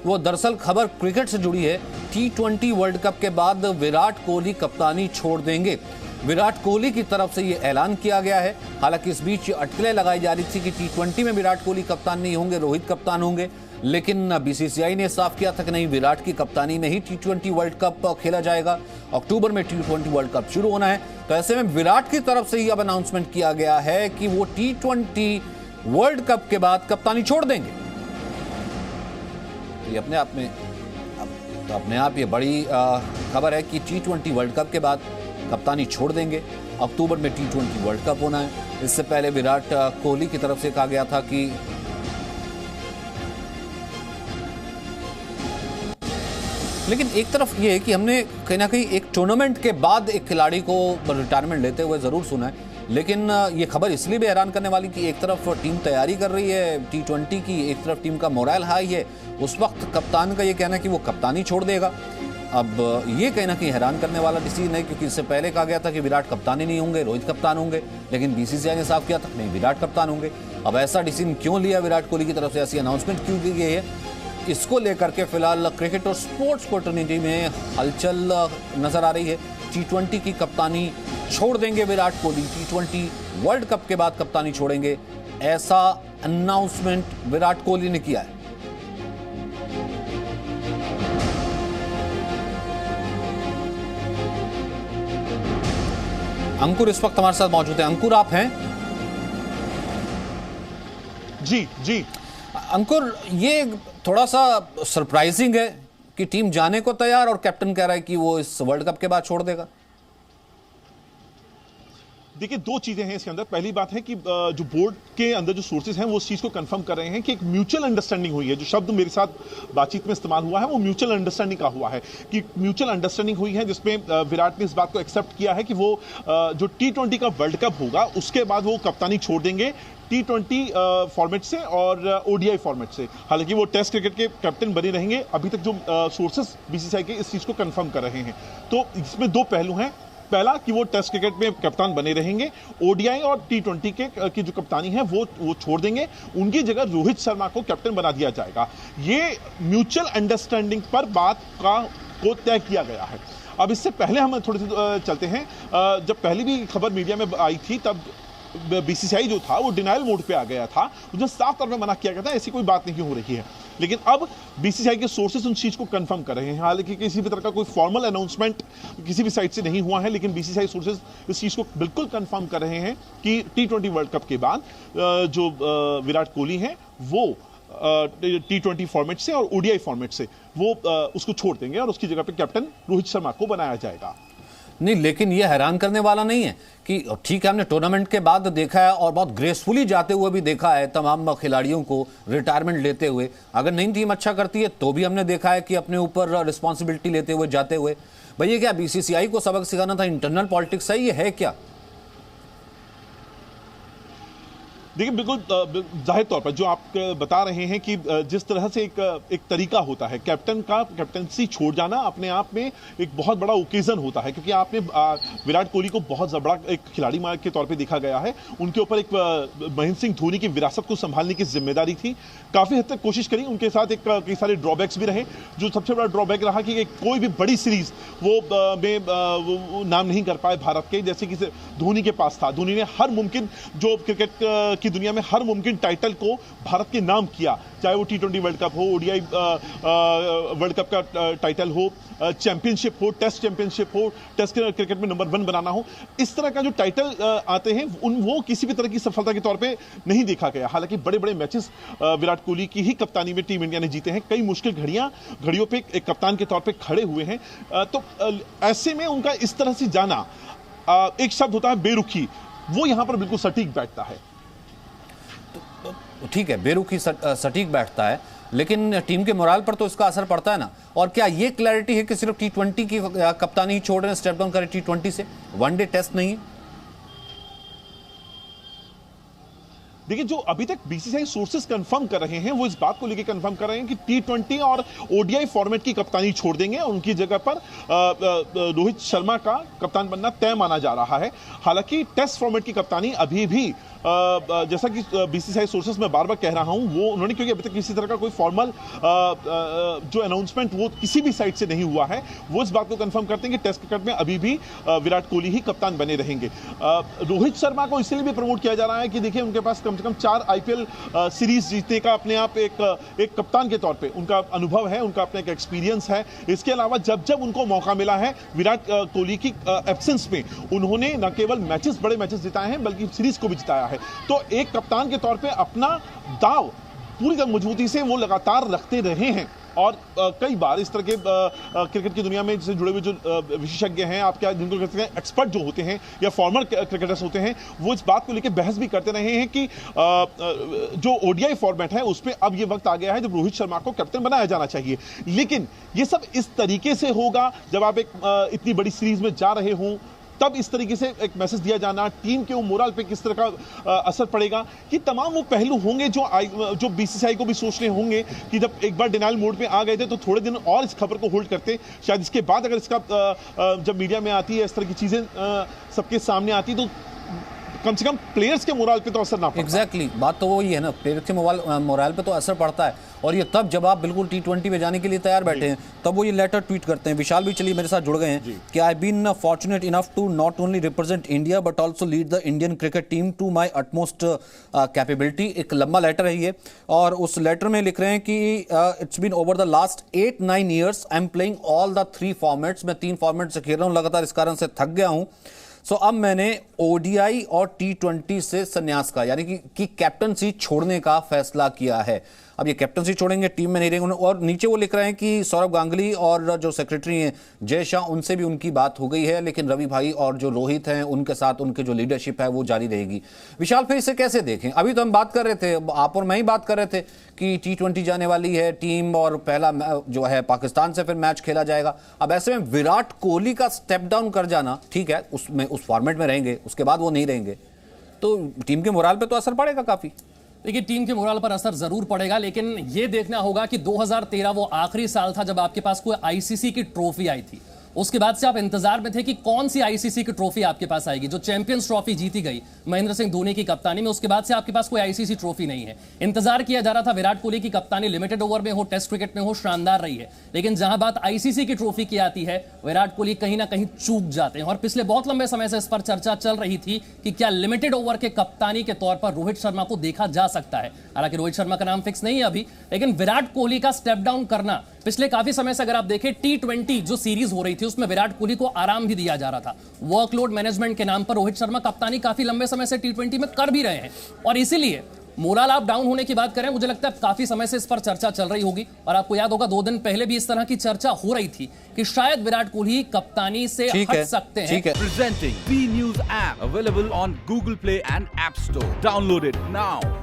वो दरअसल खबर क्रिकेट से जुड़ी है। T20 वर्ल्ड कप के बाद विराट कोहली कप्तानी छोड़ देंगे। विराट कोहली की तरफ से ये ऐलान किया गया है। हालांकि इस बीच अटकलें लगाई जा रही थी कि T20 में विराट कोहली कप्तान नहीं होंगे, रोहित कप्तान होंगे, लेकिन बीसीसीआई ने साफ किया था कि नहीं, विराट की कप्तानी में ही T20 वर्ल्ड कप खेला जाएगा। अक्टूबर में T20 वर्ल्ड कप शुरू होना है, तो ऐसे में विराट की तरफ से ही अब अनाउंसमेंट किया गया है कि वो T20 वर्ल्ड कप के बाद कप्तानी छोड़ देंगे। ये अपने आप ये बड़ी खबर है कि T20 वर्ल्ड कप के बाद कप्तानी छोड़ देंगे। अक्टूबर में T20 वर्ल्ड कप होना है। इससे पहले विराट कोहली की तरफ से कहा गया था कि लेकिन एक तरफ ये है कि हमने कहीं ना कहीं एक टूर्नामेंट के बाद एक खिलाड़ी को रिटायरमेंट लेते हुए ज़रूर सुना है, लेकिन ये खबर इसलिए भी हैरान करने वाली कि एक तरफ टीम तैयारी कर रही है T20 की, एक तरफ टीम का मोरल हाई है। उस वक्त कप्तान का ये कहना है कि वो कप्तानी छोड़ देगा। अब ये कहीं ना कहीं हैरान करने वाला डिसीजन है, क्योंकि इससे पहले कहा गया था कि विराट कप्तानी नहीं होंगे, रोहित कप्तान होंगे, लेकिन बीसीसीआई ने साफ किया था नहीं, विराट कप्तान होंगे। अब ऐसा डिसीजन क्यों लिया विराट कोहली की तरफ से, ऐसी अनाउंसमेंट क्यों की गई है, इसको लेकर के फिलहाल क्रिकेट और स्पोर्ट्स कम्युनिटी में हलचल नजर आ रही है। T20 की कप्तानी छोड़ देंगे Virat Kohli, T20 world cup के बाद कप्तानी छोड़ेंगे, ऐसा अनाउंसमेंट विराट कोहली ने किया है। अंकुर इस वक्त हमारे साथ मौजूद है। अंकुर, आप हैं? जी जी अंकुर, ये थोड़ा सा सरप्राइजिंग है कि टीम जाने को तैयार और कैप्टन कह रहा है कि वो इस वर्ल्ड कप के बाद छोड़ देगा। देखिए, दो चीजें हैं इसके अंदर। पहली बात है कि जो बोर्ड के अंदर जो सोर्सेज हैं वो इस चीज को कंफर्म कर रहे हैं कि एक म्यूचुअल अंडरस्टैंडिंग हुई है। जो शब्द मेरे साथ बातचीत में इस्तेमाल हुआ है वो म्यूचुअल अंडरस्टैंडिंग का हुआ है कि म्यूचुअल अंडरस्टैंडिंग हुई है, जिसमें विराट ने इस बात को एक्सेप्ट किया है कि वो जो T20 का वर्ल्ड कप होगा उसके बाद वो कप्तानी छोड़ देंगे T20 फॉर्मेट से और ODI फॉर्मेट से। हालांकि वो टेस्ट क्रिकेट के कैप्टन बने रहेंगे। अभी तक जो सोर्सेस बीसीसीआई के इस चीज को कंफर्म कर रहे हैं। तो इसमें दो पहलू हैं। पहला कि वो टेस्ट क्रिकेट में कप्तान बने रहेंगे, ODI और T20 की जो कप्तानी है वो छोड़ देंगे, उनकी जगह रोहित शर्मा को कैप्टन बना दिया जाएगा। ये म्यूचुअल अंडरस्टैंडिंग पर बात को तय किया गया है। अब इससे पहले हम थोड़े से चलते हैं। जब पहली भी खबर मीडिया में आई थी तब बीसीसीआई जो था वो डिनायल मोड पे आ गया था, मुझे साफ तौर पे मना किया गया था ऐसी कोई बात नहीं हो रही है। लेकिन अब बीसीसीआई के सोर्सेस उन चीज को कंफर्म कर रहे हैं। हालांकि किसी भी तरह का कोई फॉर्मल अनाउंसमेंट किसी भी साइड से नहीं हुआ है, लेकिन बीसीसीआई सोर्सेस इस चीज को बिल्कुल कंफर्म कर रहे हैं कि T20 वर्ल्ड कप के बाद जो विराट कोहली हैं वो T20 फॉर्मेट से और ODI फॉर्मेट से वो उसको छोड़ देंगे और उसकी जगह पे कैप्टन रोहित शर्मा को बनाया जाएगा। नहीं, लेकिन ये हैरान करने वाला नहीं है कि ठीक है, हमने टूर्नामेंट के बाद देखा है और बहुत ग्रेसफुली जाते हुए भी देखा है तमाम खिलाड़ियों को रिटायरमेंट लेते हुए। अगर नई टीम अच्छा करती है तो भी हमने देखा है कि अपने ऊपर रिस्पॉन्सिबिलिटी लेते हुए जाते हुए। भैया, क्या बीसीसीआई को सबक सिखाना था? इंटरनल पॉलिटिक्स है, ये है क्या? देखिए, बिल्कुल जाहिर तौर पर जो आप बता रहे हैं कि जिस तरह से एक तरीका होता है कैप्टन का, कैप्टनसी छोड़ जाना अपने आप में एक बहुत बड़ा ओकेजन होता है, क्योंकि आपने विराट कोहली को बहुत बड़ा एक खिलाड़ी के तौर पे देखा गया है। उनके ऊपर एक महेंद्र सिंह धोनी की विरासत को संभालने की जिम्मेदारी थी। काफी हद तक कोशिश करी, उनके साथ कई सारे ड्रॉबैक्स भी रहे। जो सबसे बड़ा ड्रॉबैक रहा कि कोई भी बड़ी सीरीज वो नाम नहीं कर पाए भारत के, जैसे कि धोनी के पास था। धोनी ने हर मुमकिन जो क्रिकेट की दुनिया में हर मुमकिन टाइटल को भारत के नाम किया, चाहे वो T20 वर्ल्ड कप हो, ODI वर्ल्ड कप का टाइटल हो, चैंपियनशिप हो, टेस्ट चैंपियनशिप हो, टेस्ट क्रिकेट में नंबर 1 बनाना हो। इस तरह का जो टाइटल आते हैं वो किसी भी तरह की सफलता के तौर पे नहीं देखा गया। हालांकि बड़े बड़े मैचेस विराट कोहली की ही कप्तानी में टीम इंडिया ने जीते हैं। कई मुश्किल घड़ियों पे एक कप्तान के तौर पे खड़े हुए हैं। तो ऐसे में उनका इस तरह से जाना, एक शब्द होता है बेरुखी, वो यहां पर बिल्कुल सटीक बैठता है। ठीक है, बेरुखी सटीक बैठता है, लेकिन टीम के मोराल पर तो इसका असर पड़ता है ना। और क्या ये क्लैरिटी है कि सिर्फ T20 की कप्तानी ही छोड़ रहे हैं, स्टेप डाउन करें T20 से? वनडे टेस्ट नहीं है? देखिए, जो अभी तक बीसीसीआई सोर्सेस कंफर्म कर रहे हैं वो इस बात को लेकर कंफर्म कर रहे हैं कि T20 और ODI फॉर्मेट की कप्तानी छोड़ देंगे और उनकी जगह पर रोहित शर्मा का कप्तान बनना तय माना जा रहा है। हालांकि टेस्ट फॉर्मेट की कप्तानी अभी भी जैसा कि बीसीसीआई सोर्सेस में बार बार कह रहा हूं, वो उन्होंने, क्योंकि अभी तक किसी तरह का कोई फॉर्मल जो अनाउंसमेंट वो किसी भी साइड से नहीं हुआ है, वो इस बात को कंफर्म करते हैं कि टेस्ट क्रिकेट में अभी भी विराट कोहली ही कप्तान बने रहेंगे। रोहित शर्मा को इसलिए भी प्रमोट किया जा रहा है कि देखिए उनके पास कम से कम 4 आईपीएल सीरीज जीतने का अपने आप एक कप्तान के तौर पे उनका अनुभव है, उनका अपना एक एक्सपीरियंस है। इसके अलावा जब जब उनको मौका मिला है विराट कोहली की एब्सेंस में, उन्होंने न केवल मैचेस, बड़े मैचेस जिताए हैं, बल्कि सीरीज को भी जिताया है। तो एक कप्तान के तौर पे अपना दाव पूरी तरह मजबूती से वो लगातार रखते रहे हैं। और कई बार इस तरह के क्रिकेट की दुनिया में जिससे जुड़े हुए जो विशेषज्ञ हैं, आप क्या जिनको कहते हैं एक्सपर्ट जो होते हैं या फॉर्मर क्रिकेटर्स होते हैं, वो इस बात को लेकर बहस भी करते रहे हैं कि जो ओडीआई फॉर्मेट है उस पर अब ये वक्त आ गया है जब रोहित शर्मा को कैप्टन बनाया जाना चाहिए। लेकिन ये सब इस तरीके से होगा जब आप एक इतनी बड़ी सीरीज में जा रहे हों, तब इस तरीके से एक मैसेज दिया जाना, टीम के मोरल पे किस तरह का असर पड़ेगा, कि तमाम वो पहलू होंगे जो बीसीसीआई को भी सोचने होंगे कि जब एक बार डिनाइल मोड पे आ गए थे तो थोड़े दिन और इस खबर को होल्ड करते, शायद इसके बाद अगर इसका जब मीडिया में आती है, इस तरह की चीजें सबके सामने आती, तो कम से कम प्लेयर्स के मोरल पे तो असर ना पड़ता। एग्जैक्टली, बात तो वही है ना, प्लेयर्स के मोरल पे तो असर पड़ता है। और ये तब जब आप बिल्कुल T20 पे जाने के लिए तैयार बैठे हैं, तब वो ये लेटर ट्वीट करते हैं। विशाल भी चलिए मेरे साथ जुड़ गए हैं कि I been fortunate enough to not only represent India but also lead the Indian cricket team to my utmost capability. एक लंबा लेटर है ये, और उस लेटर में लिख रहे हैं कि it's been over the last 8-9 years I am playing all the 3 formats. मैं 3 फॉर्मेट से खेल रहा हूँ लगातार, इस कारण से थक गया हूँ। सो अब मैंने ओडीआई और T20 से संन्यास का, यानी कि कैप्टनसी छोड़ने का फैसला किया है। अब ये कैप्टनसी छोड़ेंगे, टीम में नहीं रहेंगे। और नीचे वो लिख रहे हैं कि सौरभ गांगुली और जो सेक्रेटरी हैं जय शाह, उनसे भी उनकी बात हो गई है, लेकिन रवि भाई और जो रोहित हैं उनके साथ उनके जो लीडरशिप है वो जारी रहेगी। विशाल, फिर इसे कैसे देखें? अभी तो हम बात कर रहे थे, आप और मैं ही बात कर रहे थे कि T20 जाने वाली है टीम, और पहला जो है पाकिस्तान से फिर मैच खेला जाएगा। अब ऐसे में विराट कोहली का स्टेप डाउन कर जाना, ठीक है, उसमें उस फॉर्मेट में रहेंगे, उसके बाद वो नहीं रहेंगे, तो टीम के मोराल पे तो असर पड़ेगा काफी। देखिए, टीम के मोरल पर असर जरूर पड़ेगा, लेकिन यह देखना होगा कि 2013 वो आखिरी साल था जब आपके पास कोई आईसीसी की ट्रॉफी आई थी। उसके बाद से आप इंतजार में थे कि कौन सी आईसीसी की ट्रॉफी आपके पास आएगी। जो चैंपियंस ट्रॉफी जीती गई महेंद्र सिंह धोनी की कप्तानी में, उसके बाद से आपके पास कोई आईसीसी ट्रॉफी नहीं है। इंतजार किया जा रहा था विराट कोहली की कप्तानी लिमिटेड ओवर में हो, टेस्ट क्रिकेट में हो, शानदार रही है, लेकिन जहां बात आईसीसी की ट्रॉफी की आती है, विराट कोहली कहीं ना कहीं चूक जाते हैं। और पिछले बहुत लंबे समय से इस पर चर्चा चल रही थी कि क्या लिमिटेड ओवर के कप्तानी के तौर पर रोहित शर्मा को देखा जा सकता है। हालांकि रोहित शर्मा का नाम फिक्स नहीं है अभी, लेकिन विराट कोहली का स्टेप डाउन करना, पिछले काफी समय से अगर आप देखें T20 जो सीरीज हो रही थी उसमें विराट कोहली को आराम भी दिया जा रहा था। वर्कलोड मैनेजमेंट के नाम पर रोहित शर्मा कप्तानी काफी लंबे समय से T20 में कर भी रहे हैं, और इसीलिए मोरल आप डाउन होने की बात करें, मुझे लगता है काफी समय से इस पर चर्चा चल रही होगी। और आपको याद होगा 2 दिन पहले भी इस तरह की चर्चा हो रही थी कि शायद विराट कोहली कप्तानी से हट सकते हैं। Presenting B News app available on Google Play and App Store. Download it now.